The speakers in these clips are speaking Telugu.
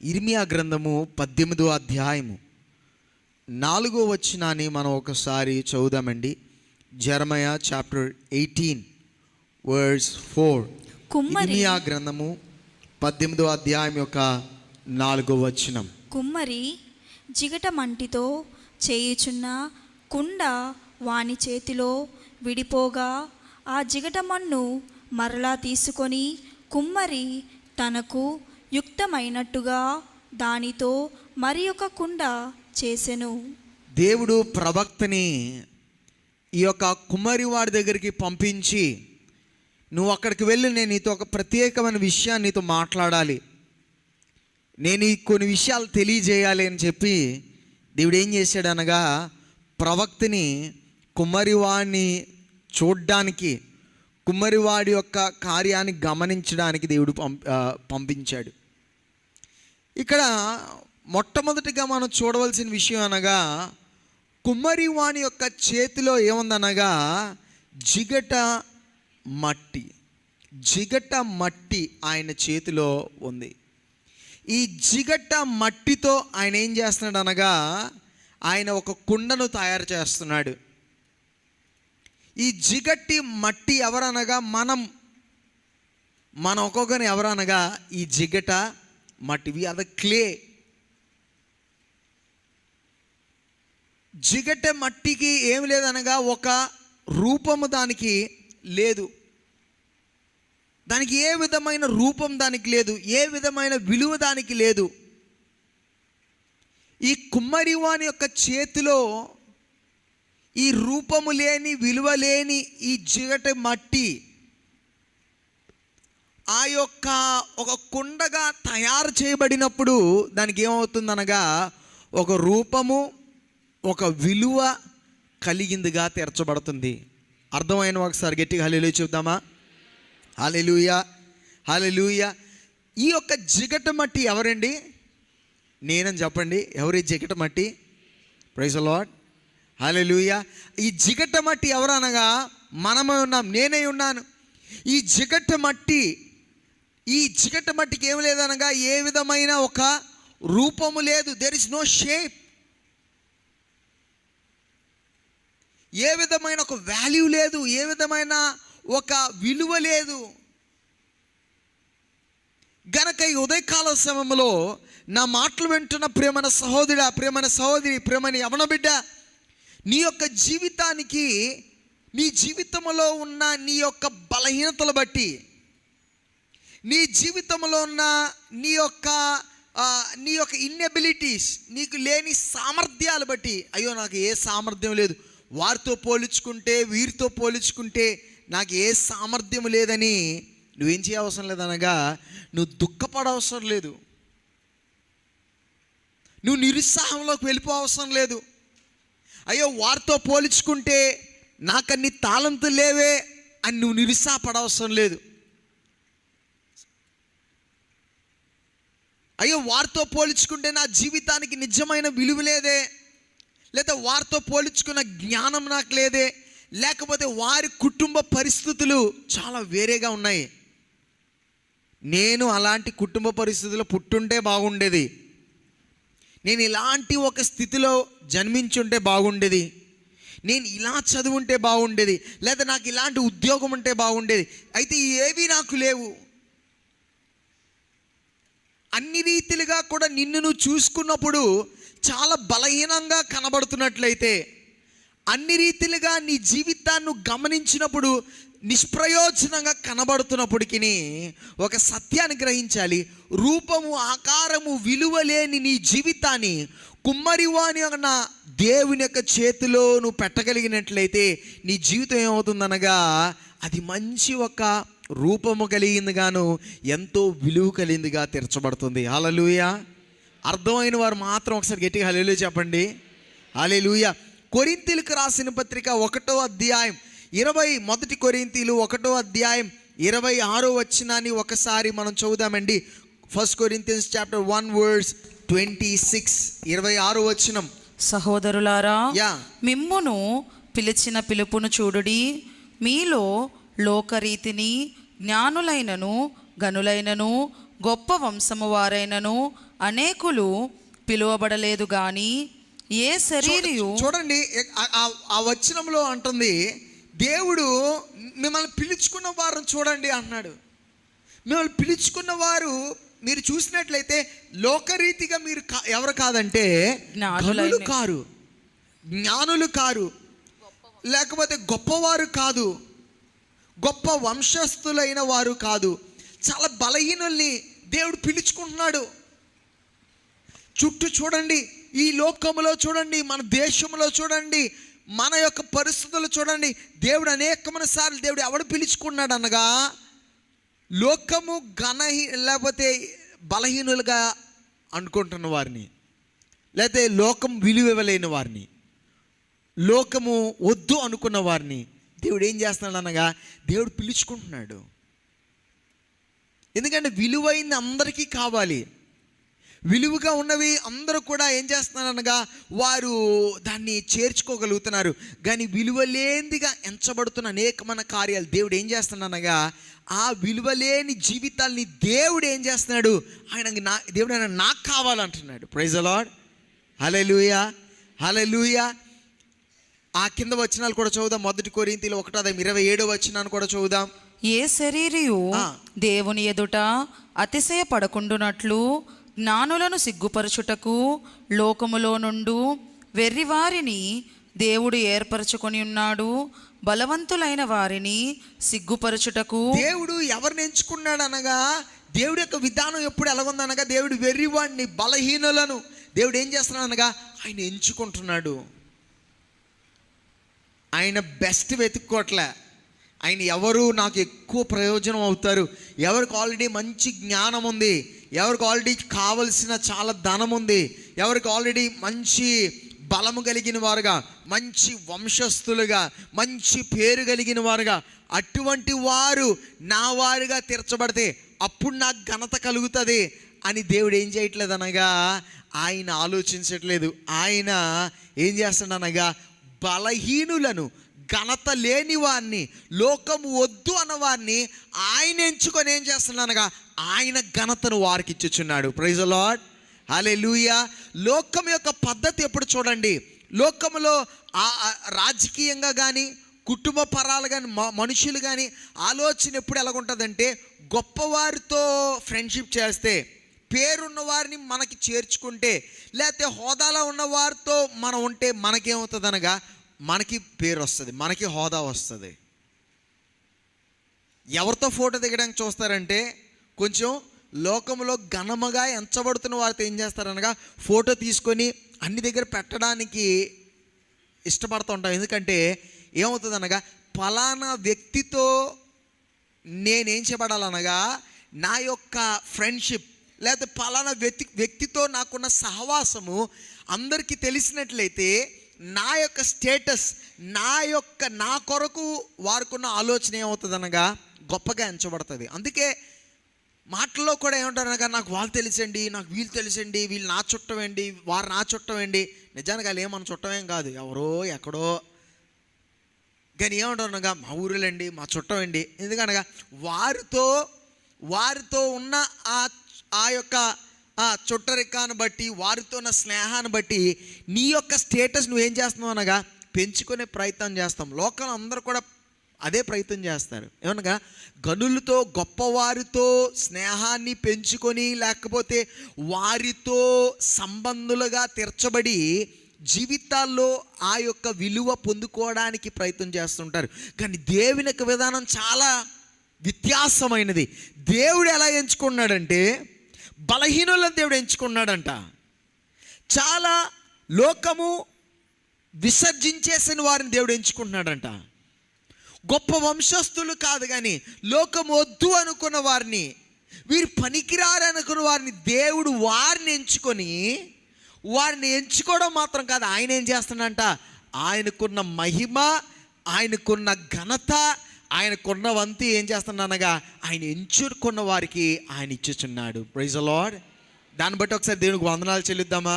ఇర్మియా గ్రంథము 18వ అధ్యాయము 4వ వచనాన్ని మనం ఒకసారి చదువుదామండి. జెరమయా చాప్టర్ 18 వర్స్ 4. ఇర్మియా గ్రంథము 18వ అధ్యాయం యొక్క 4వ వచనం. కుమ్మరి జిగట మంటితో చేయుచున్న కుండ వాని చేతిలో విడిపోగా ఆ జిగట మన్ను మరలా తీసుకొని కుమ్మరి తనకు యుక్తమైనట్టుగా దానితో మరి ఒక కుండ చేసెను. దేవుడు ప్రవక్తని ఈ యొక్క కుమ్మరి వాడి దగ్గరికి పంపించి, నువ్వు అక్కడికి వెళ్ళి నేను నీతో ఒక ప్రత్యేకమైన విషయాన్ని నీతో మాట్లాడాలి, నేను కొన్ని విషయాలు తెలియజేయాలి అని చెప్పి దేవుడు ఏం చేశాడు అనగా, ప్రవక్తని కుమ్మరివాడిని చూడ్డానికి, కుమ్మరివాడి యొక్క కార్యాన్ని గమనించడానికి దేవుడు పంపించాడు. ఇక్కడ మొట్టమొదటిగా మనం చూడవలసిన విషయం అనగా, కుమ్మరివాని యొక్క చేతిలో ఏముందనగా జిగట మట్టి. జిగట మట్టి ఆయన చేతిలో ఉంది. ఈ జిగట మట్టితో ఆయన ఏం చేస్తున్నాడు అనగా, ఆయన ఒక కుండను తయారు చేస్తున్నాడు. ఈ జిగట్టి మట్టి ఎవరనగా మన ఒక్కొక్కరిని ఎవరనగా ఈ జిగట మట్టి, వి ఆర్ ద క్లే. జిగట మట్టికి ఏం లేదనగా ఒక రూపము దానికి లేదు, దానికి ఏ విధమైన రూపం దానికి లేదు, ఏ విధమైన విలువ దానికి లేదు. ఈ కుమ్మరివాని యొక్క చేతిలో ఈ రూపము లేని, విలువ లేని ఈ జిగట మట్టి ఆ యొక్క ఒక కుండగా తయారు చేయబడినప్పుడు దానికి ఏమవుతుందనగా ఒక రూపము, ఒక విలువ కలిగిందిగా తీర్చబడుతుంది. అర్థమైన ఒకసారి గట్టిగా హల్లెలూయా చెప్దామా? హల్లెలూయా, హల్లెలూయా. ఈ యొక్క జిగట మట్టి ఎవరండి? నేనని చెప్పండి. ఎవరి జిగట మట్టి? ప్రైజ్ ది లార్డ్, హల్లెలూయా. ఈ జిగట మట్టి ఎవరనగా మనమే ఉన్నాం, నేనే ఉన్నాను. ఈ జిగట మట్టికి ఏమి లేదనగా ఏ విధమైన ఒక రూపము లేదు. There is no shape. ఏ విధమైన ఒక వాల్యూ లేదు, ఏ విధమైన ఒక విలువ లేదు. గనక ఈ ఉదయకాల సమయంలో నా మాటలు వింటున్న ప్రియమైన సహోదరుడా, ప్రియమైన సహోదరి, ప్రియమైన యవన బిడ్డ, నీ యొక్క జీవితానికి, నీ జీవితంలో ఉన్న నీ యొక్క బలహీనతలు బట్టి, నీ జీవితంలో ఉన్న నీ యొక్క ఇన్ఎబిలిటీస్, నీకు లేని సామర్థ్యాలు బట్టి, అయ్యో నాకు ఏ సామర్థ్యం లేదు, వారితో పోల్చుకుంటే, వీరితో పోల్చుకుంటే నాకు ఏ సామర్థ్యం లేదని నువ్వేం చేయవసరం లేదనగా, నువ్వు దుఃఖపడవసరం లేదు, నువ్వు నిరుత్సాహంలోకి వెళ్ళిపోవసరం లేదు. అయ్యో వారితో పోల్చుకుంటే నాకన్ని తాళంతులు లేవే అని నువ్వు నిరుత్సాహపడవసరం లేదు. అయ్యో వారితో పోల్చుకుంటే నా జీవితానికి నిజమైన విలువ లేదే, లేదా వారితో పోల్చుకున్న జ్ఞానం నాకు లేదే, లేకపోతే వారి కుటుంబ పరిస్థితులు చాలా వేరేగా ఉన్నాయి, నేను అలాంటి కుటుంబ పరిస్థితుల్లో పుట్టుంటే బాగుండేది, నేను ఇలాంటి ఒక స్థితిలో జన్మించుంటే బాగుండేది, నేను ఇలా చదువుంటే బాగుండేది, లేదా నాకు ఇలాంటి ఉద్యోగం ఉంటే బాగుండేది, అయితే ఏవి నాకు లేవు. అన్ని రీతిలుగా కూడా నిన్ను నువ్వు చూసుకున్నప్పుడు చాలా బలహీనంగా కనబడుతున్నట్లయితే, అన్ని రీతిలుగా నీ జీవితాన్ని గమనించినప్పుడు నిష్ప్రయోజనంగా కనబడుతున్నప్పటికీ ఒక సత్యాన్ని గ్రహించాలి. రూపము, ఆకారము, విలువ లేని నీ జీవితాన్ని కుమ్మరివాని అన్న దేవుని యొక్క చేతిలో నువ్వు పెట్టగలిగినట్లయితే నీ జీవితం ఏమవుతుందనగా అది మంచి ఒక రూపము కలిగిందిగాను, ఎంతో విలువ కలిగిందిగా తీర్చబడుతుంది. హల్లెలూయా. అర్థమైన వారు మాత్రం ఒకసారి గట్టిగా హల్లెలూయా చెప్పండి. హల్లెలూయా. కొరింథీయులకు రాసిన పత్రిక 1వ అధ్యాయం 1 కొరింథీయులు 1వ అధ్యాయం 26వ వచనాన్ని ఒకసారి మనం చదువుదామండి. 1 Corinthians chapter 1 verse 26, 26వ వచనం. సహోదరులారా, మిమ్మును పిలిచిన పిలుపును చూడుడి. మీలో లోకరీతిని జ్ఞానులైనను గనులైనను గొప్ప వంశము వారైనను అనేకులు పిలువబడలేదు గాని ఏ శరీరియు. చూడండి ఆ వచనంలో అంటుంది, దేవుడు మిమ్మల్ని పిలుచుకున్న వారిని చూడండి అంటున్నాడు. మిమ్మల్ని పిలుచుకున్న వారు మీరు చూసినట్లయితే లోకరీతిగా మీరు ఎవరు కాదంటే జ్ఞానులు కారు, జ్ఞానులు కారు, లేకపోతే గొప్పవారు కాదు, గొప్ప వంశస్థులైన వారు కాదు. చాలా బలహీనుల్ని దేవుడు పిలుచుకుంటున్నాడు. చుట్టూ చూడండి, ఈ లోకములో చూడండి, మన దేశంలో చూడండి, మన యొక్క పరిస్థితులు చూడండి. దేవుడు అనేకమైన సార్లు దేవుడు ఎవడు పిలుచుకున్నాడు అనగా లోకము లేకపోతే బలహీనులుగా అనుకుంటున్న వారిని, లేకపోతే లోకం విలువ ఇవ్వలేని వారిని, లోకము వద్దు అనుకున్న వారిని దేవుడు ఏం చేస్తున్నాడు అనగా దేవుడు పిలుచుకుంటున్నాడు. ఎందుకంటే విలువైంది అందరికీ కావాలి. విలువగా ఉన్నవి అందరూ కూడా ఏం చేస్తున్నారు అనగా వారు దాన్ని చేర్చుకోగలుగుతున్నారు. కానీ విలువలేనిదిగా ఎంచబడుతున్న అనేకమైన కార్యాలు దేవుడు ఏం చేస్తున్నాడు అనగా ఆ విలువలేని జీవితాల్ని దేవుడు ఏం చేస్తున్నాడు, దేవుడు ఆయన నాకు కావాలంటున్నాడు. ప్రైజ్ ది లార్డ్, హల్లెలూయా, హల్లెలూయా. ఆ కింద వచనాలు కూడా చదువుదాం. 1 కొరింథీయులు 1:27 వచనాన్ని కూడా చదువుదాం. ఏ శరీరియు దేవుని ఎదుట అతిశయపడకుండునట్లు జ్ఞానులను సిగ్గుపరచుటకు లోకములో నుండు వెర్రివారిని దేవుడు ఏర్పరచుకొని ఉన్నాడు. బలవంతులైన వారిని సిగ్గుపరచుటకు. దేవుడు ఎవరిని ఎంచుకున్నాడు అనగా దేవుడి యొక్క విధానం ఎప్పుడు ఎలాగుందనగా దేవుడు వెర్రివాడిని, బలహీనులను దేవుడు ఏం చేస్తున్నాడు అనగా ఆయన ఎంచుకుంటున్నాడు. ఆయన బెస్ట్ వెతుక్కోవట్లే. ఆయన ఎవరు నాకు ఎక్కువ ప్రయోజనం అవుతారు, ఎవరికి ఆల్రెడీ మంచి జ్ఞానం ఉంది, ఎవరికి ఆల్రెడీ కావలసిన చాలా ధనం ఉంది, ఎవరికి ఆల్రెడీ మంచి బలము కలిగిన వారుగా, మంచి వంశస్థులుగా, మంచి పేరు కలిగిన వారుగా, అటువంటి వారు నా వారుగా తీర్చబడితే అప్పుడు నాకు ఘనత కలుగుతుంది అని దేవుడు ఏం చేయట్లేదు అనగా ఆయన ఆలోచించట్లేదు. ఆయన ఏం చేస్తాడు అనగా బలహీనులను, ఘనత లేని వారిని, లోకము వద్దు అన్నవారిని ఆయన ఎంచుకొని ఏం చేస్తున్నాడు అనగా ఆయన ఘనతను వారికి ఇచ్చుచున్నాడు. ప్రైజ్ ది లార్డ్, హల్లెలూయా. లోకం యొక్క పద్ధతి ఎప్పుడు చూడండి, లోకములో రాజకీయంగా కానీ కుటుంబ పరాలు కానీ మనుషులు కానీ ఆలోచన ఎప్పుడు ఎలాగుంటుందంటే గొప్పవారితో ఫ్రెండ్షిప్ చేస్తే, పేరున్న వారిని మనకి చేర్చుకుంటే, లేకపోతే హోదాలో ఉన్న వారితో మనం ఉంటే మనకేమవుతుంది అనగా మనకి పేరు వస్తుంది, మనకి హోదా వస్తుంది. ఎవరితో ఫోటో దిగడానికి చూస్తారంటే కొంచెం లోకంలో ఘనముగా ఎంచబడుతున్న వారితో ఏం చేస్తారనగా ఫోటో తీసుకొని అన్ని దగ్గర పెట్టడానికి ఇష్టపడుతూ ఉంటాం. ఎందుకంటే ఏమవుతుంది అనగా ఫలానా వ్యక్తితో నేనేం చేయబడాలనగా నా యొక్క ఫ్రెండ్షిప్ లేకపోతే ఫలానా వ్యక్తితో నాకున్న సహవాసము అందరికీ తెలిసినట్లయితే నా యొక్క స్టేటస్, నా కొరకు వారికున్న ఆలోచన ఏమవుతుంది అనగా గొప్పగా ఎంచబడుతుంది. అందుకే మాటల్లో కూడా ఏమంటారు అనగా నాకు వాళ్ళు తెలుసండి, నాకు వీళ్ళు తెలుసండి, వీళ్ళు నా చుట్టమండి, వారు నా చుట్టమండి. నిజానికి వాళ్ళు ఏమన్నా చుట్టమేం కాదు, ఎవరో ఎక్కడో. కానీ ఏమంటారు అనగా మా ఊరిలండి, మా చుట్టమండి. ఎందుకనగా వారితో ఉన్న ఆ యొక్క చుట్టరికాన్ని బట్టి, వారితో ఉన్న స్నేహాన్ని బట్టి నీ యొక్క స్టేటస్ నువ్వేం చేస్తున్నావు అనగా పెంచుకునే ప్రయత్నం చేస్తాం. లోకంలో అందరూ కూడా అదే ప్రయత్నం చేస్తారు. ఏమనగా గనులతో, గొప్పవారితో స్నేహాన్ని పెంచుకొని, లేకపోతే వారితో సంబంధులుగా తీర్చబడి జీవితాల్లో ఆ యొక్క విలువ పొందుకోవడానికి ప్రయత్నం చేస్తుంటారు. కానీ దేవుని యొక్క విధానం చాలా వ్యత్యాసమైనది. దేవుడు ఎలా ఎంచుకున్నాడంటే బలహీనులను దేవుడు ఎంచుకున్నాడంట. చాలా లోకము విసర్జించేసిన వారిని దేవుడు ఎంచుకుంటున్నాడంట. గొప్ప వంశస్థులు కాదు కానీ లోకం వద్దు అనుకున్న వారిని, వీరు పనికిరారు అనుకున్న వారిని దేవుడు వారిని ఎంచుకొని, వారిని ఎంచుకోవడం మాత్రం కాదు, ఆయన ఏం చేస్తున్నాడంట ఆయనకున్న మహిమ, ఆయనకున్న ఘనత, ఆయనకున్న వంతు ఏం చేస్తున్నానగా ఆయన ఎంచుకున్న వారికి ఆయన ఇచ్చుచున్నాడు. Praise the lord. దాన్ని బట్టి ఒకసారి దేవునికి వందనాలు చెల్లిద్దామా?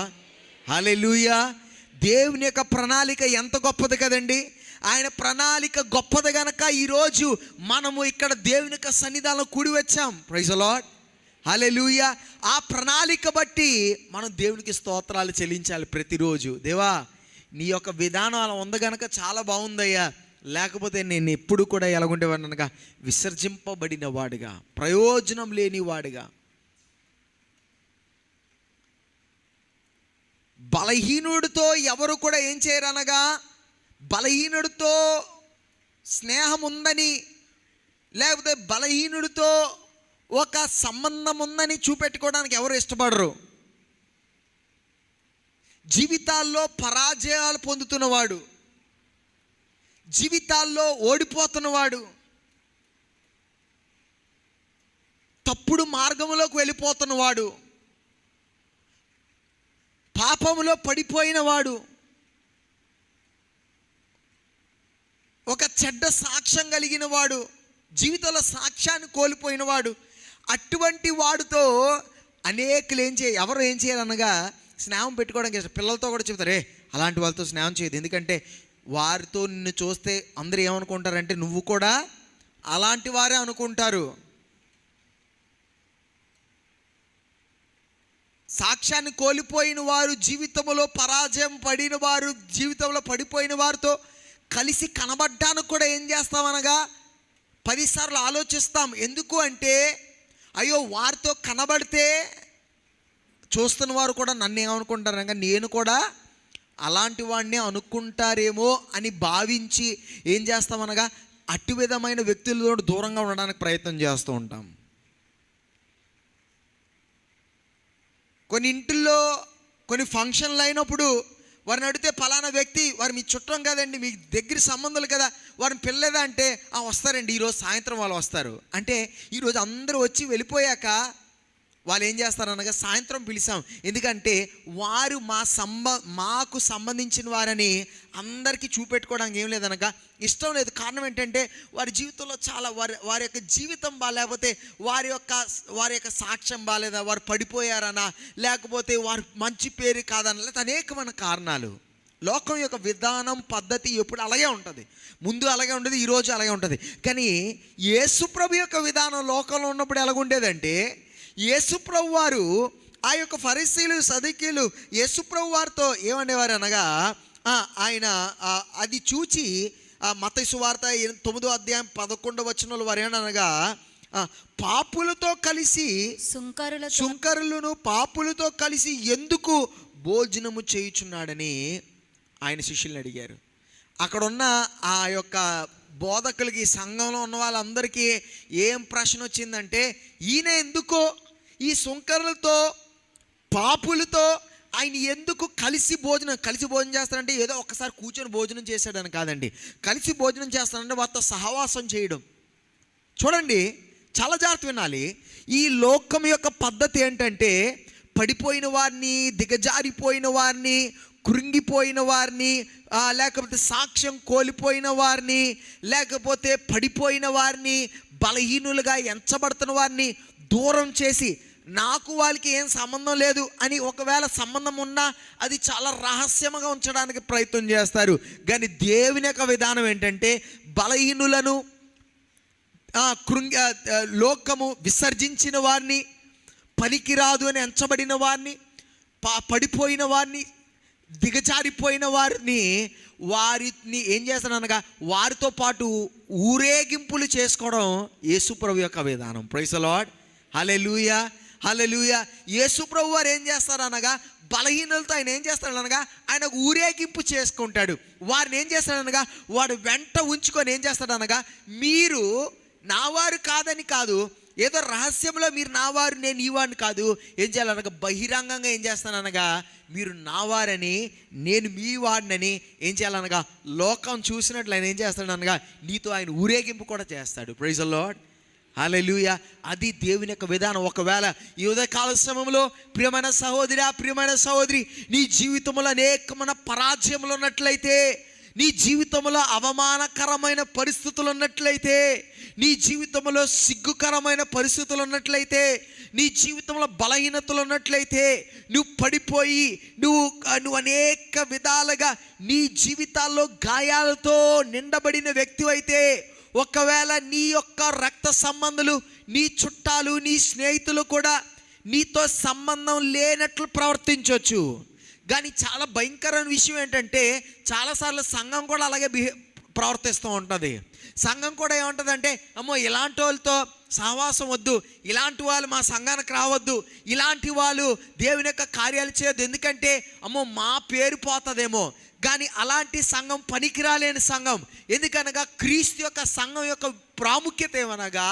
హల్లెలూయా. దేవుని యొక్క ప్రణాళిక ఎంత గొప్పది కదండి. ఆయన ప్రణాళిక గొప్పది గనక ఈరోజు మనము ఇక్కడ దేవుని యొక్క సన్నిధానంలో కూడి వచ్చాం. Praise the lord. హల్లెలూయా. ఆ ప్రణాళిక బట్టి మనం దేవునికి స్తోత్రాలు చెల్లించాలి ప్రతిరోజు. దేవా, నీ యొక్క విధానం అలా ఉంది గనక చాలా బాగుందయ్యా, లేకపోతే నేను ఎప్పుడు కూడా ఎలాగుండేవాడిని అనగా విసర్జింపబడిన వాడిగా, ప్రయోజనం లేని వాడిగా, బలహీనుడితో ఎవరు కూడా ఏం చేయరనగా, బలహీనుడితో స్నేహం ఉందని లేకపోతే బలహీనుడితో ఒక సంబంధం ఉందని చూపెట్టుకోవడానికి ఎవరు ఇష్టపడరు. జీవితాల్లో పరాజయాలు పొందుతున్నవాడు, జీవితాల్లో ఓడిపోతున్నవాడు, తప్పుడు మార్గంలోకి వెళ్ళిపోతున్నవాడు, పాపములో పడిపోయినవాడు, ఒక చెడ్డ సాక్ష్యం కలిగిన వాడు, జీవితంలో సాక్ష్యాన్ని కోల్పోయినవాడు, అటువంటి వాడితో అనేకులు ఎవరు ఏం చేయాలనగా స్నేహం పెట్టుకోవడానికి పిల్లలతో కూడా చెబుతారు, అలాంటి వాళ్ళతో స్నేహం చేయదు, ఎందుకంటే వారితో నిన్ను చూస్తే అందరూ ఏమనుకుంటారంటే నువ్వు కూడా అలాంటి వారే అనుకుంటారు. సాక్ష్యాన్ని కోల్పోయిన వారు, జీవితంలో పరాజయం పడిన వారు, జీవితంలో పడిపోయిన వారితో కలిసి కనబడ్డానికి కూడా ఏం చేస్తామనగా 10 సార్లు ఆలోచిస్తాం. ఎందుకు అంటే అయ్యో వారితో కనబడితే చూస్తున్న వారు కూడా నన్ను ఏమనుకుంటారనగా నేను కూడా అలాంటి వాడిని అనుకుంటారేమో అని భావించి ఏం చేస్తామనగా అటు విధమైన వ్యక్తులతో దూరంగా ఉండడానికి ప్రయత్నం చేస్తూ ఉంటాం. కొన్ని ఇంటిల్లో కొన్ని ఫంక్షన్లు అయినప్పుడు వారిని అడిగితే పలానా వ్యక్తి, వారు మీ చుట్టం కదండి, మీ దగ్గర సంబంధాలు కదా, వారిని పిల్లలేదా అంటే వస్తారండి, ఈరోజు సాయంత్రం వాళ్ళు వస్తారు అంటే ఈరోజు అందరూ వచ్చి వెళ్ళిపోయాక వాళ్ళు ఏం చేస్తారనగా సాయంత్రం పిలిచాం, ఎందుకంటే వారు మాకు సంబంధించిన వారని అందరికీ చూపెట్టుకోవడానికి ఏం లేదనగా ఇష్టం లేదు. కారణం ఏంటంటే వారి జీవితంలో చాలా వారి యొక్క జీవితం బాగాలేకపోతే వారి యొక్క సాక్ష్యం బాగాలేదా, వారు పడిపోయారనా, లేకపోతే వారు మంచి పేరు కాదనా, లేదా అనేకమైన కారణాలు. లోకం యొక్క విధానం పద్ధతి ఎప్పుడు అలాగే ఉంటుంది, ముందు అలాగే ఉండేది, ఈరోజు అలాగే ఉంటుంది. కానీ యేసుప్రభు యొక్క విధానం లోకంలో ఉన్నప్పుడు ఎలాగుండేదంటే యేసుప్రభు వారు ఆ యొక్క ఫరిసీలు సదుకీయులు యేసుప్రభు వారితో ఏమనేవారు అనగా ఆయన అది చూచి మత్తయి సువార్త 9వ అధ్యాయం 11వ వచనంలో వారు ఏమనగా పాపులతో కలిసి సుంకరులను పాపులతో కలిసి ఎందుకు భోజనము చేయుచున్నాడని ఆయన శిష్యుల్ని అడిగారు. అక్కడ ఉన్న ఆ యొక్క బోధకులకి, సంఘంలో ఉన్న వాళ్ళందరికీ ఏం ప్రశ్న వచ్చిందంటే ఈయన ఎందుకో ఈ సుంకరులతో పాపులతో ఆయన ఎందుకు కలిసి భోజనం చేస్తాడంటే ఏదో ఒక్కసారి కూర్చొని భోజనం చేశాడని కాదండి, కలిసి భోజనం చేస్తాడంటే వారితో సహవాసం చేయడం. చూడండి, చాలా జాగ్రత్త వినాలి. ఈ లోకం యొక్క పద్ధతి ఏంటంటే పడిపోయిన వారిని, దిగజారిపోయిన వారిని, కృంగిపోయిన వారిని, లేకపోతే సాక్ష్యం కోల్పోయిన వారిని, లేకపోతే పడిపోయిన వారిని, బలహీనులుగా ఎంచబడుతున్న వారిని దూరం చేసి నాకు వాళ్ళకి ఏం సంబంధం లేదు అని, ఒకవేళ సంబంధం ఉన్నా అది చాలా రహస్యంగా ఉంచడానికి ప్రయత్నం చేస్తారు. కానీ దేవుని యొక్క విధానం ఏంటంటే బలహీనులను, లోకము విసర్జించిన వారిని, పనికిరాదు అని ఎంచబడిన వారిని, పడిపోయిన వారిని, దిగజారిపోయిన వారిని ఏం చేస్తాననగా వారితో పాటు ఊరేగింపులు చేసుకోవడం యేసుప్రభు యొక్క విధానం. Praise the lord. Hallelujah, hallelujah. యేసుప్రభు వారు ఏం చేస్తారనగా బలహీనలతో ఆయన ఏం చేస్తాడనగా ఆయన ఊరేగింపు చేసుకుంటాడు. వారిని ఏం చేస్తాడనగా వాడు వెంట ఉంచుకొని ఏం చేస్తాడనగా మీరు నావారు కాదని కాదు, ఏదో రహస్యంలో మీరు నావారు నేను ఈ వాడిని కాదు, ఏం చేయాలనగా బహిరంగంగా ఏం చేస్తాననగా మీరు నావారని నేను మీ వాడినని ఏం చేయాలనగా లోకం చూసినట్లు ఆయన ఏం చేస్తాడనగా నీతో ఆయన ఊరేగింపు కూడా చేస్తాడు. Praise the lord. హల్లెలూయా. అది దేవుని యొక్క విధానం. ఒకవేళ ఈ ఉదయకాల సమయంలో ప్రియమైన సహోదరి, ప్రియమైన సహోదరి, నీ జీవితంలో అనేకమైన పరాజయములు ఉన్నట్లయితే, నీ జీవితంలో అవమానకరమైన పరిస్థితులు ఉన్నట్లయితే, నీ జీవితంలో సిగ్గుకరమైన పరిస్థితులు ఉన్నట్లయితే, నీ జీవితంలో బలహీనతలు ఉన్నట్లయితే, నువ్వు పడిపోయి నువ్వు అనేక విధాలుగా నీ జీవితాల్లో గాయాలతో నిండబడిన వ్యక్తి అయితే, ఒకవేళ నీ యొక్క రక్త సంబంధులు నీ చుట్టాలు, నీ స్నేహితులు కూడా నీతో సంబంధం లేనట్లు ప్రవర్తించవచ్చు. కానీ చాలా భయంకరమైన విషయం ఏంటంటే, చాలాసార్లు సంఘం కూడా అలాగే ప్రవర్తిస్తూ ఉంటుంది. సంఘం కూడా ఏముంటుందంటే, అమ్మో ఇలాంటి వాళ్ళతో సహవాసం వద్దు, ఇలాంటి వాళ్ళు మా సంఘానికి రావద్దు, ఇలాంటి వాళ్ళు దేవుని యొక్క కార్యాలు చేయొద్దు, ఎందుకంటే అమ్మో మా పేరు పోతుందేమో. కానీ అలాంటి సంఘం పనికిరాలేని సంఘం. ఎందుకనగా క్రీస్తు యొక్క సంఘం యొక్క ప్రాముఖ్యత ఏమనగా,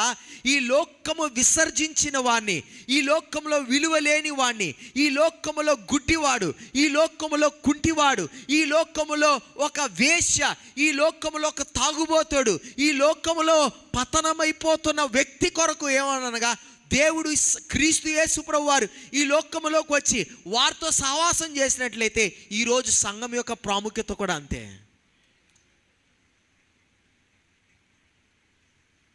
ఈ లోకము విసర్జించిన వాణ్ణి, ఈ లోకంలో విలువ లేని వాణ్ణి, ఈ లోకములో గుడ్డివాడు, ఈ లోకములో కుంటివాడు, ఈ లోకములో ఒక వేశ్య, ఈ లోకములో ఒక తాగుబోతుడు, ఈ లోకములో పతనమైపోతున్న వ్యక్తి కొరకు ఏమనగా దేవుడు క్రీస్తు యేసు ప్రభువు వారు ఈ లోకములోకి వచ్చి వారితో సహవాసం చేసినట్లయితే ఈరోజు సంఘం యొక్క ప్రాముఖ్యత కూడా అంతే.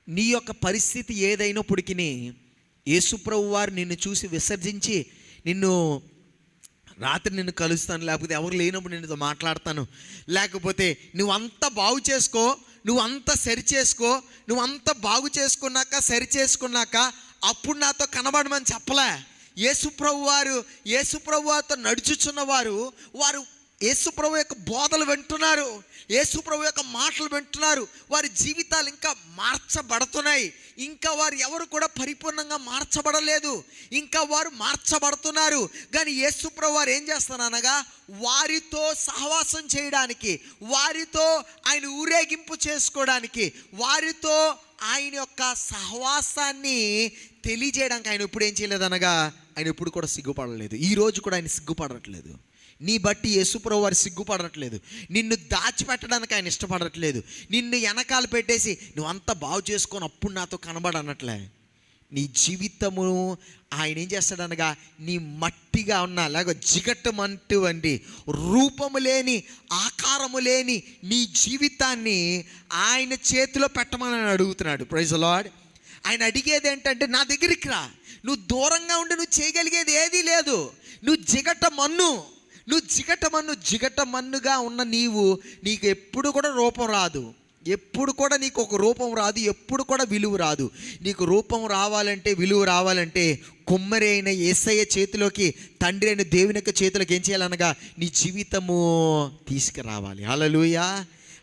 నీ యొక్క పరిస్థితి ఏదైనప్పటికీ యేసు ప్రభువు వారు నిన్ను చూసి విసర్జించి, రాత్రి నిన్ను కలుస్తాను, లేకపోతే ఎవరు లేనప్పుడు నిన్నుతో మాట్లాడతాను, లేకపోతే నువ్వంతా బాగు చేసుకో, నువ్వంతా సరి చేసుకో, నువ్వంతా బాగు చేసుకున్నాక సరి చేసుకున్నాక అప్పుడు నాతో కనబడమని చెప్పలే. యేసు ప్రభు వారితో నడుచుచున్న వారు యేసు ప్రభు యొక్క బోధలు వింటున్నారు, యేసు ప్రభు యొక్క మాటలు వింటున్నారు. వారి జీవితాలు ఇంకా మార్చబడుతున్నాయి. ఇంకా వారు ఎవరు కూడా పరిపూర్ణంగా మార్చబడలేదు, ఇంకా వారు మార్చబడుతున్నారు. కానీ యేసు ప్రభు వారు ఏం చేస్తారనగా, వారితో సహవాసం చేయడానికి, వారితో ఆయన ఊరేగింపు చేసుకోవడానికి, వారితో ఆయన యొక్క సహవాసాన్ని తెలియజేయడానికి ఆయన ఎప్పుడు ఏం చేయలేదనగా, ఆయన ఎప్పుడు కూడా సిగ్గుపడలేదు. ఈరోజు కూడా ఆయన సిగ్గుపడట్లేదు. నీ బట్టి యేసుప్రభు వారు సిగ్గుపడట్లేదు. నిన్ను దాచిపెట్టడానికి ఆయన ఇష్టపడట్లేదు. నిన్ను వెనకాల పెట్టేసి నువ్వంతా బాగు చేసుకొని అప్పుడు నాతో కనబడనట్లే. నీ జీవితము ఆయన ఏం చేస్తాడనగా, నీ మట్టిగా ఉన్న లేక జిగటమంటు వంటి రూపము లేని, ఆకారము లేని నీ జీవితాన్ని ఆయన చేతిలో పెట్టమని అడుగుతున్నాడు. Praise the Lord. ఆయన అడిగేది ఏంటంటే, నా దగ్గరికి రా, నువ్వు దూరంగా ఉండి నువ్వు చేయగలిగేది ఏదీ లేదు. నువ్వు జిగట మన్నుగా ఉన్న నీకు ఎప్పుడు కూడా రూపం రాదు, ఎప్పుడు కూడా నీకు ఒక రూపం రాదు, ఎప్పుడు కూడా విలువ రాదు. నీకు రూపం రావాలంటే, విలువ రావాలంటే కుమ్మరి అయిన యేసయ్య చేతిలోకి, తండ్రి అయిన దేవుని యొక్క చేతిలోకి ఏం చేయాలనగా నీ జీవితము తీసుకురావాలి. హల్లెలూయా,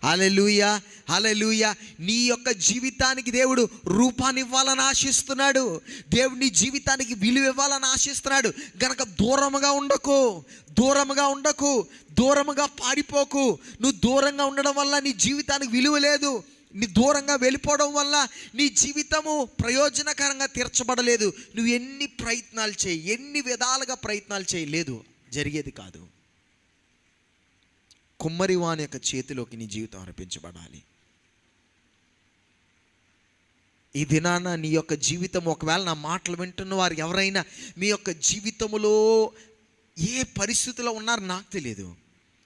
హల్లెలూయా, హల్లెలూయా. నీ యొక్క జీవితానికి దేవుడు రూపాన్ని ఇవ్వాలని ఆశిస్తున్నాడు. దేవుడు నీ జీవితానికి విలువ ఇవ్వాలని ఆశిస్తున్నాడు. గనక దూరముగా ఉండకు, దూరముగా పారిపోకు. నువ్వు దూరంగా ఉండడం వల్ల నీ జీవితానికి విలువ లేదు. నీ దూరంగా వెళ్ళిపోవడం వల్ల నీ జీవితము ప్రయోజనకరంగా తీర్చబడలేదు. నువ్వు ఎన్ని ప్రయత్నాలు చేయి, ఎన్ని విధాలుగా ప్రయత్నాలు చేయలేదు, జరిగేది కాదు. కుమ్మరివాని యొక్క చేతిలోకి నీ జీవితం అర్పించబడాలి. ఈ దినాన నీ యొక్క జీవితం, ఒకవేళ నా మాటలు వింటున్న వారు ఎవరైనా మీ యొక్క జీవితంలో ఏ పరిస్థితిలో ఉన్నారో నాకు తెలియదు.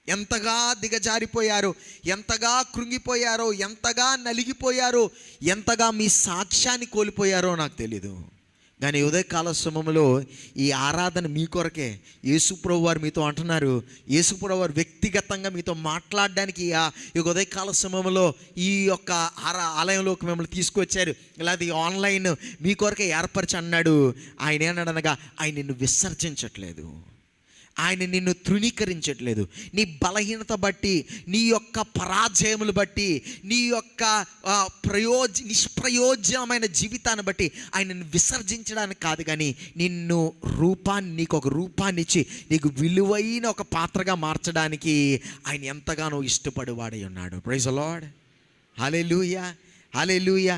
ఎంతగా దిగజారిపోయారో, ఎంతగా కృంగిపోయారో, ఎంతగా నలిగిపోయారో, ఎంతగా మీ సాక్ష్యాన్ని కోల్పోయారో నాకు తెలీదు. కానీ ఉదయకాల సమయంలో ఈ ఆరాధన మీ కొరకే. యేసుప్రభు వారు మీతో అంటున్నారు, యేసుప్రభు వారు వ్యక్తిగతంగా మీతో మాట్లాడడానికి ఈ ఉదయకాల సమయంలో ఈ యొక్క ఆలయంలోకి మిమ్మల్ని తీసుకొచ్చారు. ఇలాది ఆన్లైన్ మీ కొరకే ఏర్పరిచి అన్నాడు. ఆయన ఏమన్నాడనగా, ఆయన నిన్ను విసర్జించట్లేదు, ఆయన నిన్ను తృణీకరించట్లేదు. నీ బలహీనత బట్టి, నీ యొక్క పరాజయములు బట్టి, నీ యొక్క నిష్ప్రయోజనమైన జీవితాన్ని బట్టి ఆయన నిన్ను విసర్జించడానికి కాదు, కానీ నీకు ఒక రూపాన్ని ఇచ్చి నీకు విలువైన ఒక పాత్రగా మార్చడానికి ఆయన ఎంతగానో ఇష్టపడేవాడై ఉన్నాడు. Praise the lord, hallelujah, hallelujah.